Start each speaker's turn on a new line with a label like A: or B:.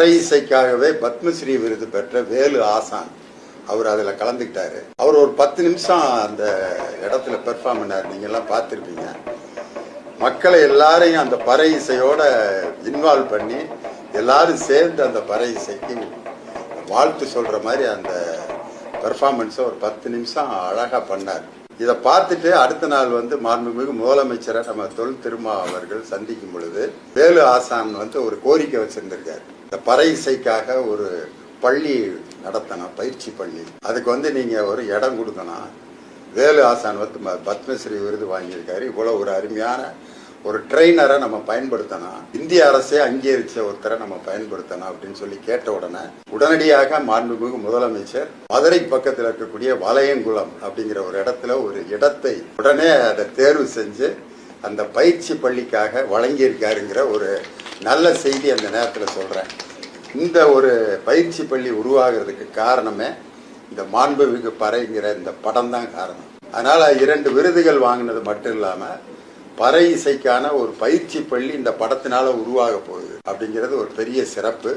A: பறை இசைக்காகவே பத்மஸ்ரீ விருது பெற்ற வேலு ஆசான் அவர் அதில் கலந்துக்கிட்டாரு. அவர் ஒரு 10 நிமிஷம் அந்த இடத்துல பெர்ஃபார்ம் பண்ணார். நீங்க எல்லாம் பார்த்துருப்பீங்க. மக்களை எல்லாரையும் அந்த பறை இசையோட இன்வால்வ் பண்ணி எல்லாரும் சேர்ந்து அந்த பறை இசைக்கு வாழ்த்து சொல்ற மாதிரி அந்த பெர்ஃபார்மன்ஸை ஒரு 10 நிமிஷம் அழகா பண்ணார். இதை பார்த்துட்டு அடுத்த நாள் மாண்புமிகு முதலமைச்சரை நம்ம தொல் திருமா அவர்கள் சந்திக்கும் பொழுது வேலு ஆசான் ஒரு கோரிக்கை வச்சிருந்திருக்காரு. இந்த பறை இசைக்காக ஒரு பள்ளி நடத்தணும், பயிற்சி பள்ளி. அதுக்கு நீங்க ஒரு இடம் கொடுக்கணும். வேலு ஆசான் பத்மஸ்ரீ விருது வாங்கியிருக்காரு. இவ்வளவு ஒரு அருமையான ஒரு ட்ரெயினரை நம்ம பயன்படுத்தணும், இந்திய அரசே அங்கீகரிச்ச ஒருத்தரை நம்ம பயன்படுத்தணும் அப்படின்னு சொல்லி கேட்ட உடனடியாக மாண்புமிகு முதலமைச்சர் மதுரை பக்கத்தில் இருக்கக்கூடிய வளையங்குளம் அப்படிங்கிற ஒரு இடத்துல ஒரு இடத்தை உடனே அதை தேர்வு செஞ்சு அந்த பயிற்சி பள்ளிக்காக வழங்கியிருக்காருங்கிற ஒரு நல்ல செய்தி அந்த நேரத்தில் சொல்றேன். இந்த ஒரு பயிற்சி பள்ளி உருவாகிறதுக்கு காரணமே இந்த மாண்புமிகு பறைங்கிற இந்த படம் தான் காரணம். அதனால 2 விருதுகள் வாங்கினது மட்டும் இல்லாம பறை இசைக்கான ஒரு பயிற்சி பள்ளி இந்த படத்தினால உருவாக போகுது அப்படிங்கிறது ஒரு பெரிய சிறப்பு.